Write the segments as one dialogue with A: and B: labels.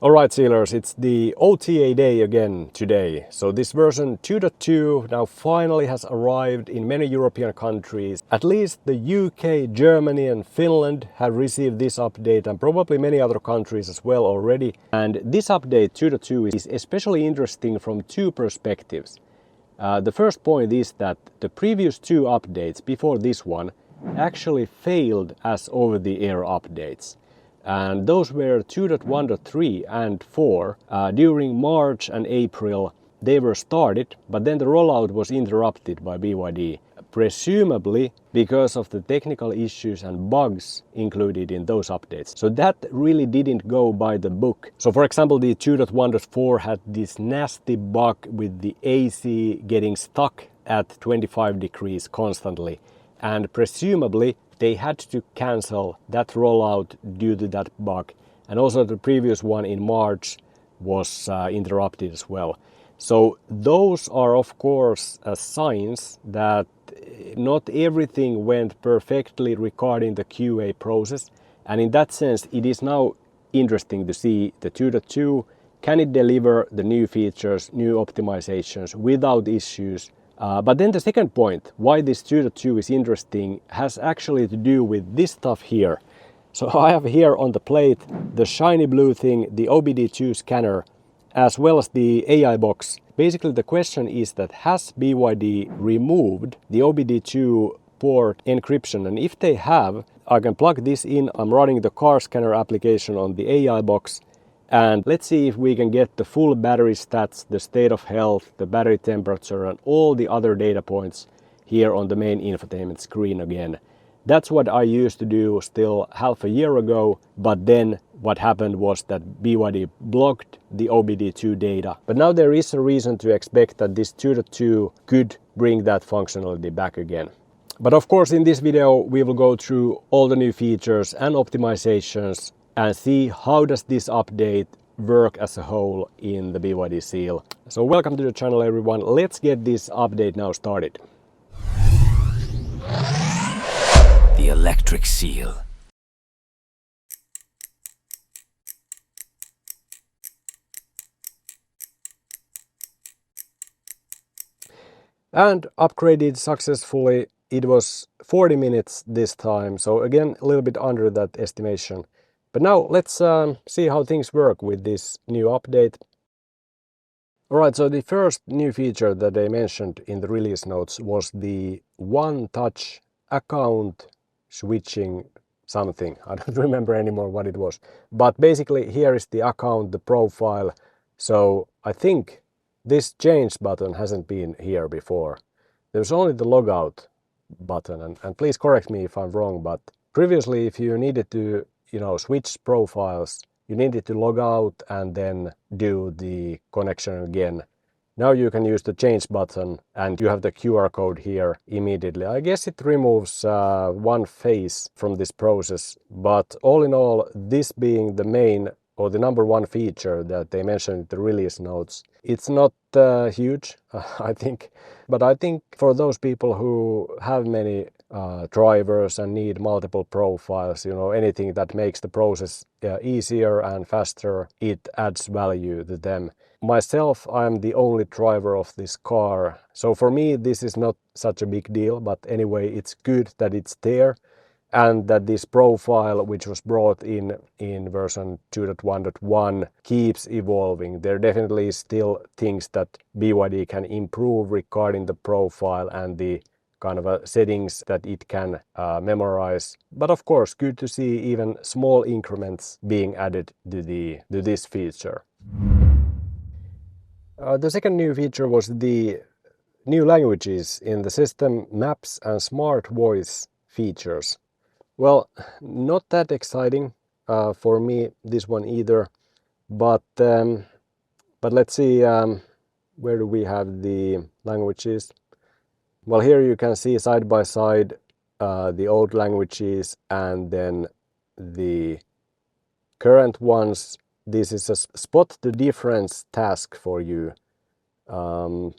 A: Alright Sealers, it's the OTA day again today. So this version 2.2 now finally has arrived in many European countries. At least the UK, Germany and Finland have received this update, and probably many other countries as well already. And this update 2.2 is especially interesting from two perspectives. The first point is that the previous two updates before this one actually failed as over-the-air updates. And those were 2.1.3 and 4. During March and April they were started, but then the rollout was interrupted by BYD, presumably because of the technical issues and bugs included in those updates. So that really didn't go by the book. So for example, the 2.1.4 had this nasty bug with the AC getting stuck at 25 degrees constantly, and presumably they had to cancel that rollout due to that bug. And also the previous one in March was interrupted as well. So those are of course signs that not everything went perfectly regarding the QA process. And in that sense, it is now interesting to see the 2.2, can it deliver the new features, new optimizations without issues. But then the second point, why this 2.2 is interesting, has actually to do with this stuff here. So I have here on the plate the shiny blue thing, the OBD2 scanner, as well as the AI box. Basically the question is that has BYD removed the OBD2 port encryption, and if they have, I can plug this in. I'm running the car scanner application on the AI box. And let's see if we can get the full battery stats, the state of health, the battery temperature and all the other data points here on the main infotainment screen again. That's what I used to do still half a year ago, but then what happened was that BYD blocked the OBD2 data. But now there is a reason to expect that this 2.2 could bring that functionality back again. But of course in this video we will go through all the new features and optimizations and see how does this update work as a whole in the BYD Seal. So welcome to the channel everyone, let's get this update now started.
B: The electric seal.
A: And upgraded successfully. It was 40 minutes this time, so again a little bit under that estimation. But now let's see how things work with this new update. Alright, so the first new feature that they mentioned in the release notes was the one-touch account switching something. I don't remember anymore what it was. But basically here is the account, the profile. So I think this change button hasn't been here before. There's only the logout button, and please correct me if I'm wrong, but previously if you needed to switch profiles, you needed to log out and then do the connection again. Now you can use the change button and you have the QR code here immediately. I guess it removes one phase from this process, but all in all, this being the main or the number one feature that they mentioned in the release notes, it's not huge, I think. But I think for those people who have many drivers and need multiple profiles, anything that makes the process easier and faster, it adds value to them. Myself, I'm the only driver of this car, so for me this is not such a big deal, but anyway, it's good that it's there and that this profile, which was brought in version 2.1.1, keeps evolving. There definitely is still things that BYD can improve regarding the profile and the kind of settings that it can memorize. But of course, good to see even small increments being added to this feature. The second new feature was the new languages in the system, maps and smart voice features. Well, not that exciting for me, this one either, but let's see, where do we have the languages? Well, here you can see side by side the old languages and then the current ones. This is a spot the difference task for you. I'm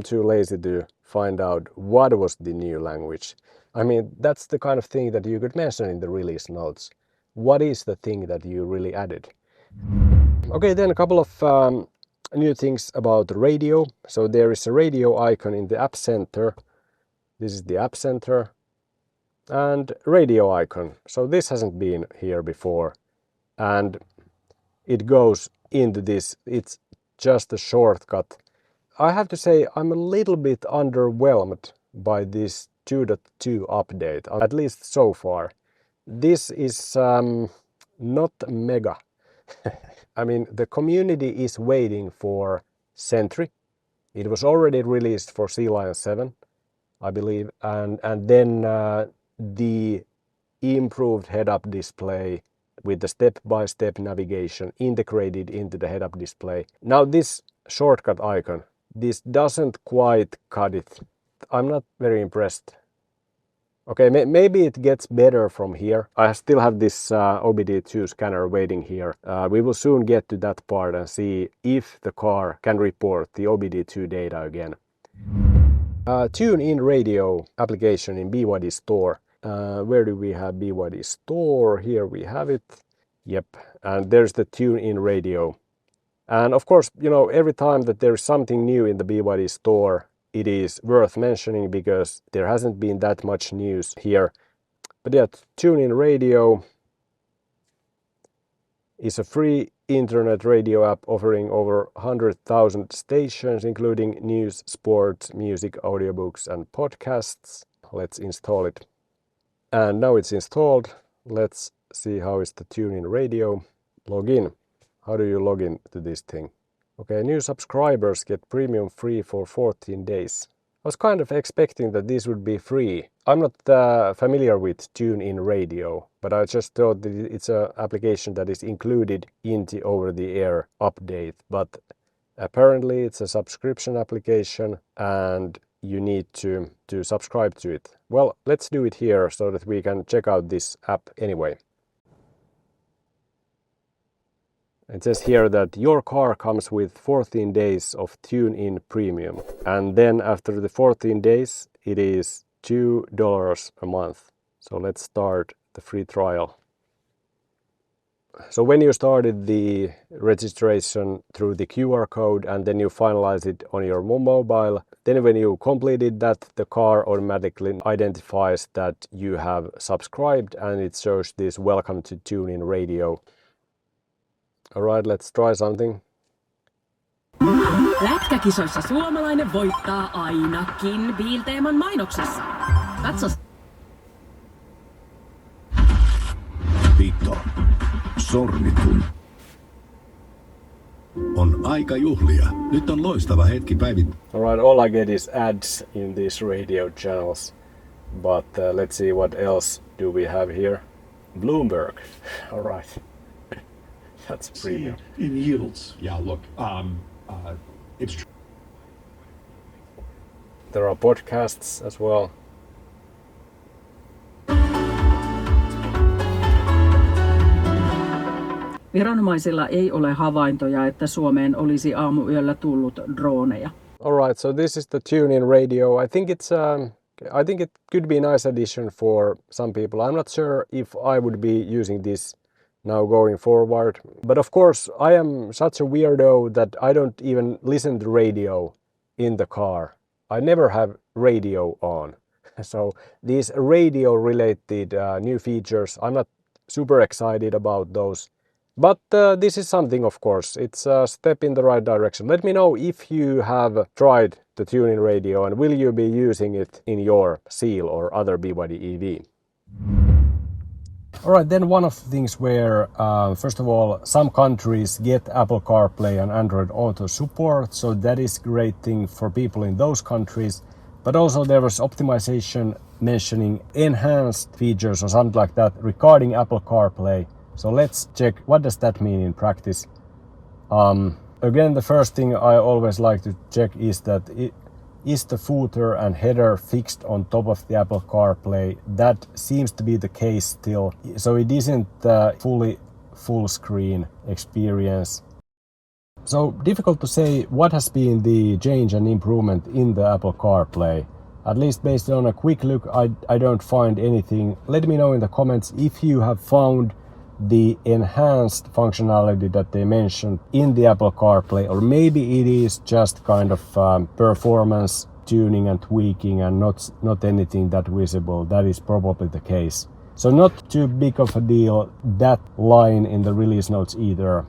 A: too lazy to find out what was the new language. I mean, that's the kind of thing that you could mention in the release notes. What is the thing that you really added? Okay, then a couple of new things about the radio. So there is a radio icon in the App Center. This is the App Center and radio icon. So this hasn't been here before, and it goes into this. It's just a shortcut. I have to say I'm a little bit underwhelmed by this 2.2 update, at least so far. This is not mega. I mean, the community is waiting for Sentry. It was already released for Sea Lion 7, I believe, and then the improved head-up display with the step-by-step navigation integrated into the head-up display. Now this shortcut icon, this doesn't quite cut it. I'm not very impressed. Okay, maybe it gets better from here. I still have this OBD2 scanner waiting here. We will soon get to that part and see if the car can report the OBD2 data again. TuneIn Radio application in BYD Store. Where do we have BYD Store? Here we have it. Yep, and there's the TuneIn Radio. And of course, you know, every time that there's something new in the BYD Store, it is worth mentioning because there hasn't been that much news here. But yeah, TuneIn Radio is a free internet radio app offering over 100,000 stations, including news, sports, music, audiobooks, and podcasts. Let's install it. And now it's installed. Let's see how is the TuneIn Radio. Log in. How do you log in to this thing? Okay, new subscribers get premium free for 14 days. I was kind of expecting that this would be free. I'm not familiar with TuneIn Radio, but I just thought that it's an application that is included in the over-the-air update. But apparently it's a subscription application and you need to subscribe to it. Well, let's do it here so that we can check out this app anyway. It says here that your car comes with 14 days of TuneIn Premium. And then after the 14 days, it is $2 a month. So let's start the free trial. So when you started the registration through the QR code and then you finalize it on your mobile, then when you completed that, the car automatically identifies that you have subscribed and it shows this welcome to TuneIn Radio. Alright, let's try something.
C: Lätkäkisoissa suomalainen voittaa ainakin Biilteeman mainoksessa. Katso.
D: Vito, sormitun. On aika juhlia. Nyt on loistava hetki päivittää.
A: Alright, all I get is ads in these radio channels. But let's see what else do we have here. Bloomberg. Alright. That's premium.
E: In yields. Yeah, look, it's...
A: There are podcasts as well.
C: Viranomaisilla ei ole havaintoja, että Suomeen olisi aamuyöllä tullut droneja.
A: Alright, so this is the TuneIn Radio. I think it could be a nice addition for some people. I'm not sure if I would be using this now going forward. But of course, I am such a weirdo that I don't even listen to radio in the car. I never have radio on. So these radio-related new features, I'm not super excited about those. But this is something, of course. It's a step in the right direction. Let me know if you have tried the TuneIn Radio and will you be using it in your Seal or other BYD EV. Alright, then one of the things where, first of all, some countries get Apple CarPlay and Android Auto support, so that is a great thing for people in those countries. But also there was optimization mentioning enhanced features or something like that regarding Apple CarPlay. So let's check what does that mean in practice. Again, the first thing I always like to check is that is the footer and header fixed on top of the Apple CarPlay. That seems to be the case still. So it isn't fully full screen experience. So difficult to say what has been the change and improvement in the Apple CarPlay. At least based on a quick look, I don't find anything. Let me know in the comments if you have found the enhanced functionality that they mentioned in the Apple CarPlay, or maybe it is just kind of performance tuning and tweaking and not anything that visible. That is probably the case. So not too big of a deal, that line in the release notes either.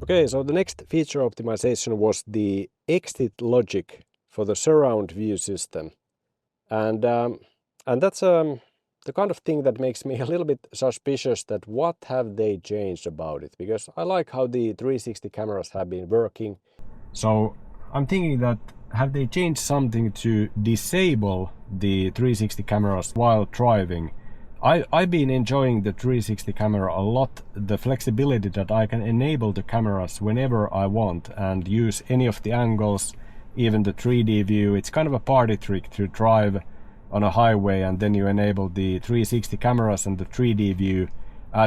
A: Okay, so the next feature optimization was the exit logic for the surround view system. And that's the kind of thing that makes me a little bit suspicious that what have they changed about it, because I like how the 360 cameras have been working. So I'm thinking that have they changed something to disable the 360 cameras while driving? I've been enjoying the 360 camera a lot, the flexibility that I can enable the cameras whenever I want and use any of the angles, even the 3D view. It's kind of a party trick to drive on a highway and then you enable the 360 cameras and the 3D view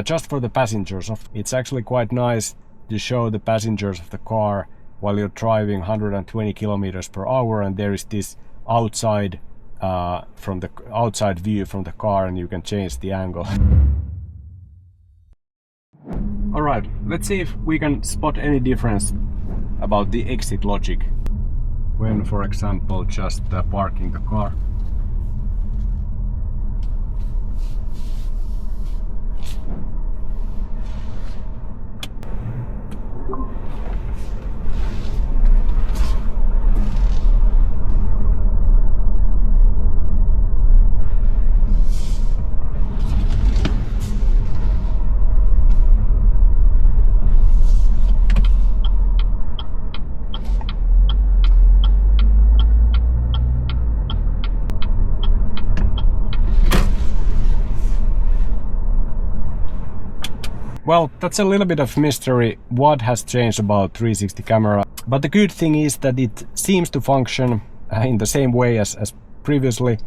A: just for the passengers. It's actually quite nice to show the passengers of the car while you're driving 120 kilometers per hour, and there is this outside from the outside view from the car, and you can change the angle. All right, let's see if we can spot any difference about the exit logic when, for example, just parking the car. Well, that's a little bit of mystery what has changed about 360 camera, but the good thing is that it seems to function in the same way as previously.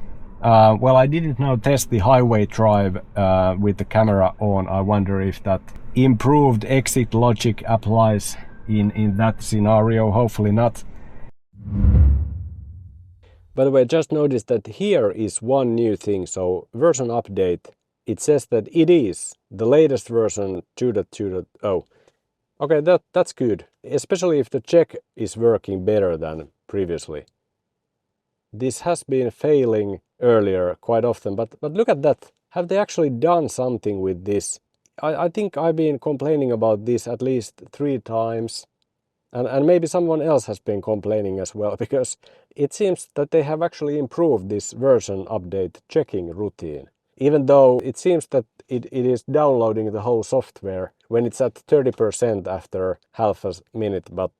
A: Well, I didn't now test the highway drive with the camera on. I wonder if that improved exit logic applies in that scenario. Hopefully not. By the way, just notice that here is one new thing. So version update, it says that it is the latest version 2.2.0. Okay, that's good, especially if the check is working better than previously. This has been failing earlier quite often, but look at that. Have they actually done something with this? I think I've been complaining about this at least 3 times. And maybe someone else has been complaining as well, because it seems that they have actually improved this version update checking routine. Even though it seems that it is downloading the whole software when it's at 30% after half a minute. But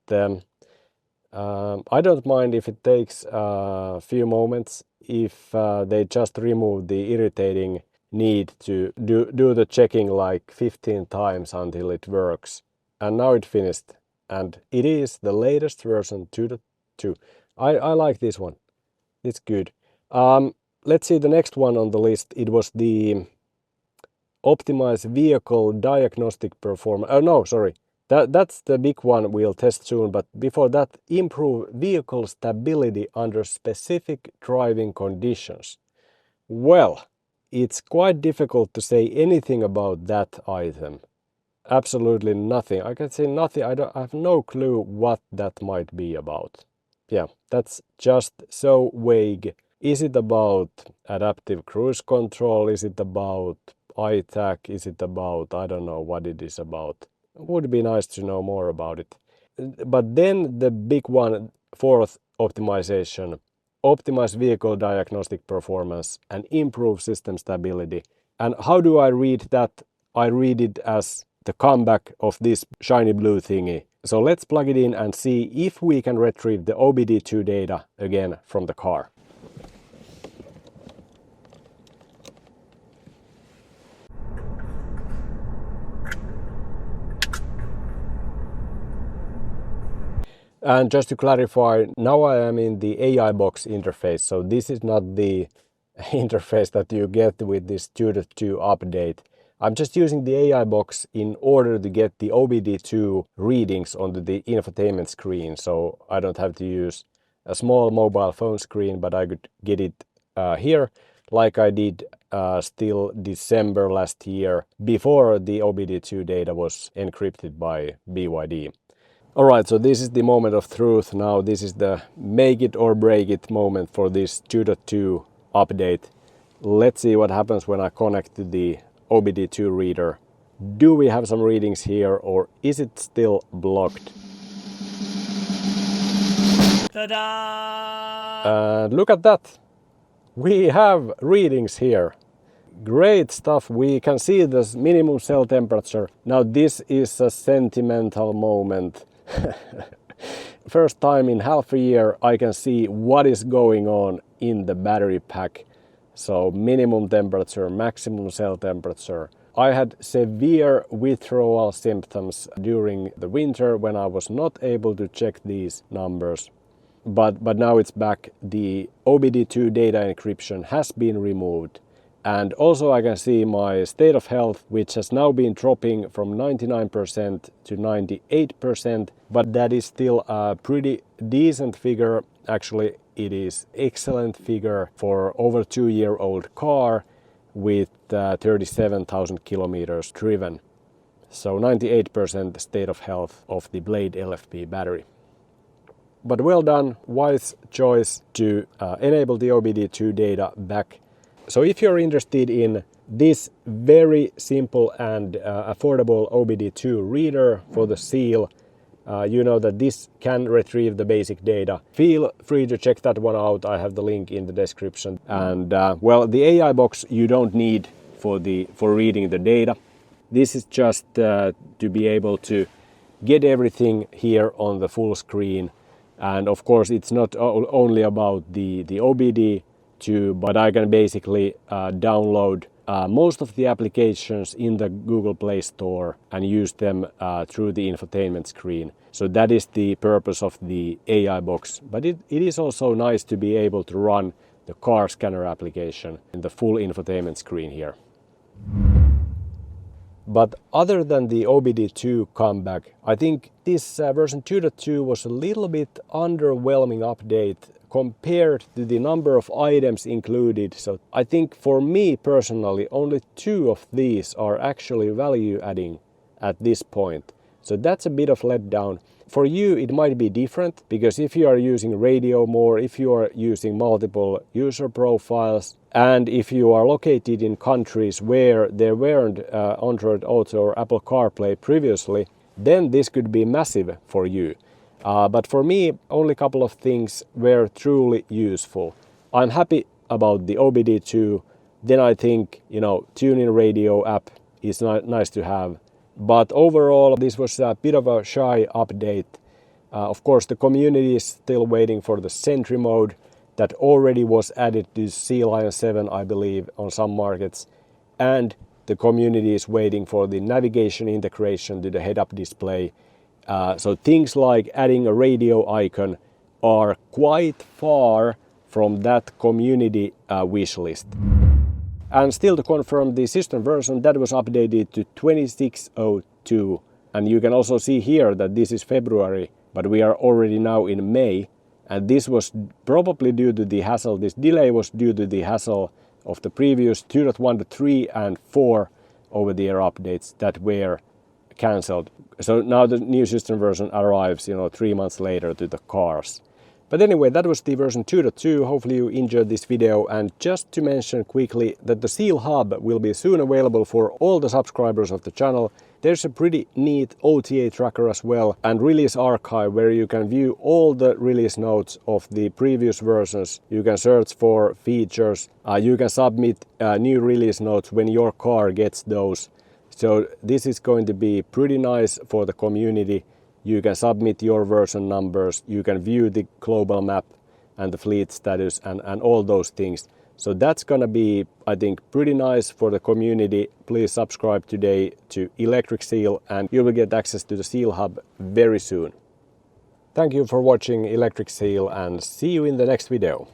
A: I don't mind if it takes a few moments, if they just remove the irritating need to do the checking like 15 times until it works. And now it finished. And it is the latest version 2.2. I like this one. It's good. Let's see the next one on the list. It was the optimize vehicle diagnostic performance. Oh no, sorry. That's the big one we'll test soon. But before that, improve vehicle stability under specific driving conditions. Well, it's quite difficult to say anything about that item. Absolutely nothing. I can say nothing. I have no clue what that might be about. Yeah, that's just so vague. Is it about adaptive cruise control? Is it about iTach? Is it about, I don't know what it is about. It would be nice to know more about it. But then the big one, 4th optimization, optimize vehicle diagnostic performance and improve system stability. And how do I read that? I read it as the comeback of this shiny blue thingy. So let's plug it in and see if we can retrieve the OBD2 data again from the car. And just to clarify, now I am in the AI box interface, so this is not the interface that you get with this 2.2 update. I'm just using the AI box in order to get the OBD2 readings onto the infotainment screen, so I don't have to use a small mobile phone screen, but I could get it here like I did still December last year, before the OBD2 data was encrypted by BYD. Alright, so this is the moment of truth now. This is the make it or break it moment for this 2.2 update. Let's see what happens when I connect to the OBD2 reader. Do we have some readings here, or is it still blocked? And look at that! We have readings here. Great stuff. We can see the minimum cell temperature. Now this is a sentimental moment. First time in half a year I can see what is going on in the battery pack. So minimum temperature, maximum cell temperature. I had severe withdrawal symptoms during the winter when I was not able to check these numbers. But now it's back. The OBD2 data encryption has been removed. And also I can see my state of health, which has now been dropping from 99% to 98%. But that is still a pretty decent figure. Actually, it is excellent figure for over 2-year-old car with 37,000 kilometers driven. So 98% state of health of the Blade LFP battery. But well done, wise choice to enable the OBD2 data back. So if you're interested in this very simple and affordable OBD2 reader for the Seal, you know that this can retrieve the basic data. Feel free to check that one out. I have the link in the description. And well, the AI box you don't need for reading the data. This is just to be able to get everything here on the full screen. And of course, it's not only about the OBD2, but I can basically download most of the applications in the Google Play Store and use them through the infotainment screen. So that is the purpose of the AI box. But it is also nice to be able to run the car scanner application in the full infotainment screen here. But other than the OBD2 comeback, I think this version 2.2 was a little bit underwhelming update compared to the number of items included. So I think for me personally, only 2 of these are actually value adding at this point. So that's a bit of letdown. For you it might be different, because if you are using radio more, if you are using multiple user profiles, and if you are located in countries where there weren't Android Auto or Apple CarPlay previously, then this could be massive for you. But for me, only a couple of things were truly useful. I'm happy about the OBD2. Then I think, TuneIn Radio app is nice to have. But overall, this was a bit of a shy update. Of course, the community is still waiting for the Sentry mode that already was added to Sea Lion 7, I believe, on some markets. And the community is waiting for the navigation integration to the head-up display. So things like adding a radio icon are quite far from that community wish list. And still to confirm the system version, that was updated to 26.02. And you can also see here that this is February, but we are already now in May. And this was probably due to the hassle, this delay was due to the hassle of the previous 2.1 to 3 and 4 over-the-air updates that were cancelled. So now the new system version arrives, 3 months later to the cars. But anyway, that was the version 2.2. Hopefully you enjoyed this video. And just to mention quickly that the Seal Hub will be soon available for all the subscribers of the channel. There's a pretty neat OTA tracker as well, and release archive where you can view all the release notes of the previous versions. You can search for features. You can submit new release notes when your car gets those. So this is going to be pretty nice for the community. You can submit your version numbers, you can view the global map and the fleet status and all those things. So that's gonna be, I think, pretty nice for the community. Please subscribe today to Electric Seal and you will get access to the Seal Hub very soon. Thank you for watching Electric Seal and see you in the next video.